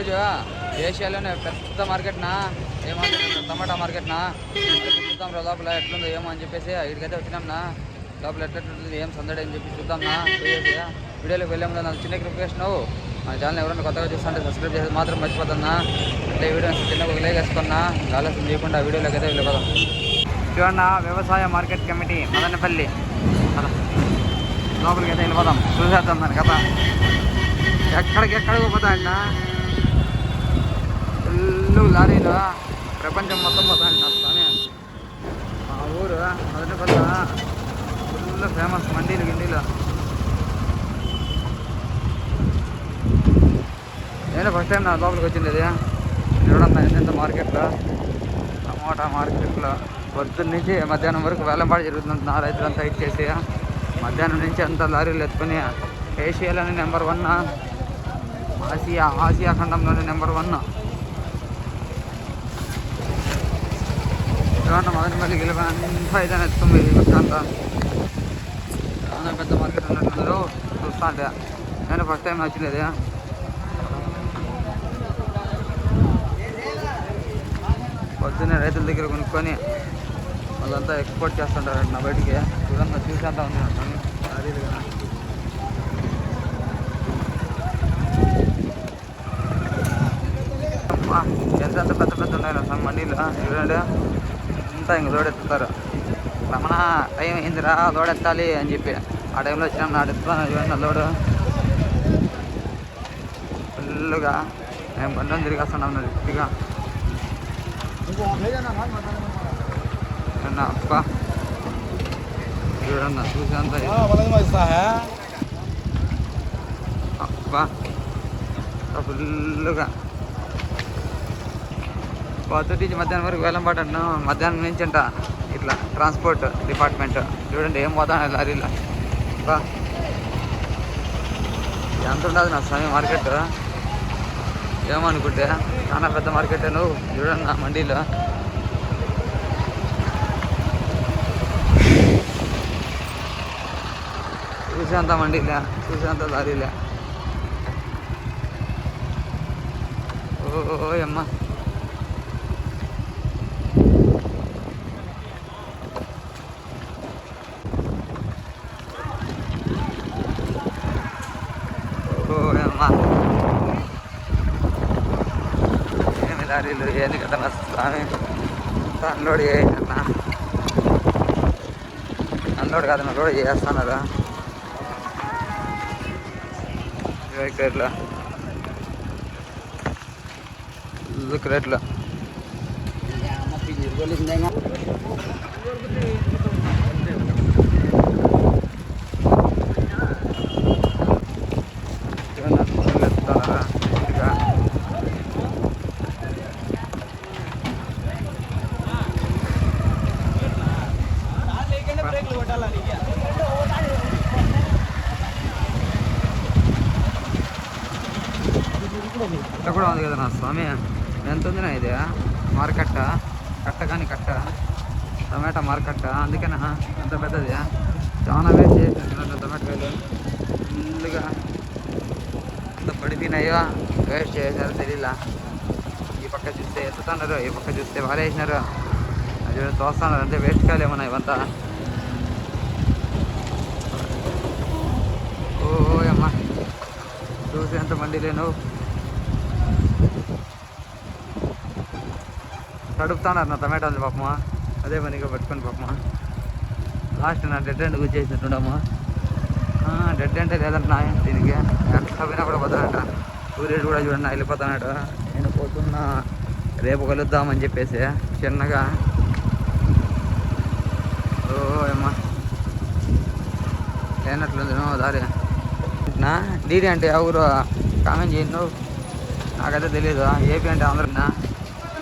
ఈరోజు ఏషియాలోనే పెద్ద మార్కెట్నా ఏమంటారు టమాటా మార్కెట్నా చూద్దాం లోపల ఎట్లుందో ఏమో అని చెప్పేసి ఇక్కడికైతే వచ్చినాంనా. లోపల ఎట్లెట్లుంటుంది ఏం సందడి అని చెప్పి చూద్దాంనా. వీడియోలోకి వెళ్ళే ముందు నాకు చిన్న రిక్వెస్ట్ నువ్వు మన ఛానల్ ఎవరైనా కొత్తగా చూస్తుంటే సబ్స్క్రైబ్ చేసేది మాత్రం మర్చిపోతున్నా. అంటే ఈ వీడియో చిన్న ఒక లైక్ వేసుకున్నా. ఆలస్యం చేయకుండా వీడియోలోకి అయితే వెళ్ళిపోదాం. చూడన్నా వ్యవసాయ మార్కెట్ కమిటీ మదనపల్లి లోపలికి అయితే వెళ్ళిపోదాం. చూసేద్దాం దాని కథ ఎక్కడికి పోతాయంట. ఫుల్ లారీలు ప్రపంచం మొత్తం పోతాయంట. స్వామి మా ఊరు మదనపల్లి ఫుల్ ఫేమస్ మండీలు గిండీలు. నేను ఫస్ట్ టైం నా లోపలికి వచ్చింది ఇది. చూడన్నా ఎంత మార్కెట్లో టమాటా మార్కెట్లో పొద్దున్న నుంచి మధ్యాహ్నం వరకు వేలంపాటు జరుగుతుంది. నా రైతులంతా ఇచ్చేసి మధ్యాహ్నం నుంచి అంతా లారీలు ఎత్తుకొని ఏషియాలోనే నెంబర్ 1 ఆసియా ఖండంలోనే నెంబర్ 1 చూడండి. మదనపల్లి గెలిపి అంతా ఏదైనా ఎత్తుకుంది అంతా చాలా పెద్ద మార్కెట్ ఉన్నట్టు చూస్తా అంటే నేను ఫస్ట్ టైం నచ్చలేదు. పొద్దున్నే రైతుల దగ్గర కొనుక్కొని వాళ్ళంతా ఎక్స్పోర్ట్ చేస్తుంటారు నా బయటికి. చూడండి చూసేంత ఉంది లారీలు కదా. ఎంత పెద్ద ఉన్నాయి నా మండీలు. చూడండి అంతా ఇంక లోడ్ ఎత్తుతారు. రమణ టైం అయిందిరా లోడ్ ఎత్తాలి అని చెప్పి ఆ టైంలో వచ్చినాం. నాడు ఎత్తుతాను చూడండి లోడు ఫుల్గా. మేము బండి తిరిగేస్తున్నాం గట్టిగా. అబ్బా చూడన్నా చూసేంత అబ్బా ఫుల్గా. పొద్దు నుంచి మధ్యాహ్నం వరకు వేలంపాట అన్నా. మధ్యాహ్నం నుంచి అంట ఇట్లా ట్రాన్స్పోర్ట్ డిపార్ట్మెంట్ చూడండి ఏం పోతాను లారీలో. అబ్బా ఎంత ఉండదు నా స్వామి మార్కెట్ ఏమనుకుంటే చాలా పెద్ద మార్కెట్. నువ్వు చూడండి నా మండీలో చూసేంత మండీలే చూసేంత లారీలే. ఓ అమ్మ ఏమి లారీలు ఏంది కదా స్వామి. అన్లోడ్ చేయాలన్నా అన్లోడ్ కాదు నా లోడ్ చేస్తున్నారు క్రేట్లో క్రేట్లో. కట్ట కూడా ఉంది కదా నా స్వామి. ఎంత ఉంది నా ఇది మార్కెట్ కట్ట కానీ కట్ట టమాటా మార్కెట్. అందుకేనా ఎంత పెద్దది. చాలా వేస్ట్ చేసినట్టు టమాటాలు ఫుల్గా ఎంత పడిపోయినాయో వేస్ట్ చేసినారో తెలియలా. ఈ పక్క చూస్తే ఎత్తుతున్నారు, ఈ పక్క చూస్తే వారేసినారు. అది తోస్తున్నారు అంటే వేస్ట్ కాయలు ఏమన్నా ఇవంతా. ఓ అమ్మ చూసి ఎంత మండి లేను తడుపుతున్నారు నా టమాటాలు పాపమా. అదే పనిగా పట్టుకొని పాపమా. లాస్ట్ నా డెడ్ ఎండ్ కూర్చేసినట్టున్నాము. డెడ్ అంటే లేదంటున్నా దీనికి ఎట్లా పోయినా కూడా పోతానంట. సూర్యుడు కూడా చూడండి వెళ్ళిపోతున్నాడు. నేను పోతున్నా రేపు కలుద్దామని చెప్పేసి చిన్నగా. ఓ అమ్మా లేనట్లుంది దారి నా. డీడీ అంటే ఎవరు కామెంట్ చేయండి. నువ్వు నాకైతే తెలియదు. ఏపీ అంటే ఆంధ్రనా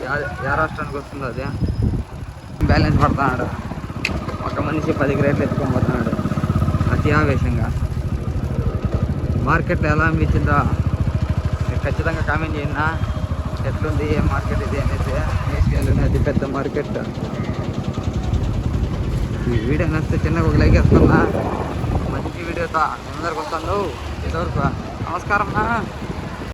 ఏ రాష్ట్రానికి వస్తుందో అది. బ్యాలెన్స్ పడుతున్నాడు. ఒక మనిషి 10 గ్రేట్లు ఎత్తుకొని పోతున్నాడు అతి ఆవేశంగా. మార్కెట్లో ఎలా అనిపించిందో ఖచ్చితంగా కామెంట్ చేయండి. ఎట్లుంది ఏ మార్కెట్ ఇది అనేది. ఏషియాలోనే అతి పెద్ద మార్కెట్. ఈ వీడియో నచ్చితే చిన్నగా ఒక లైక్ వేస్తున్నా. మంచి వీడియోతో అందరికి వస్తాను. ఇదివరకు నమస్కారం.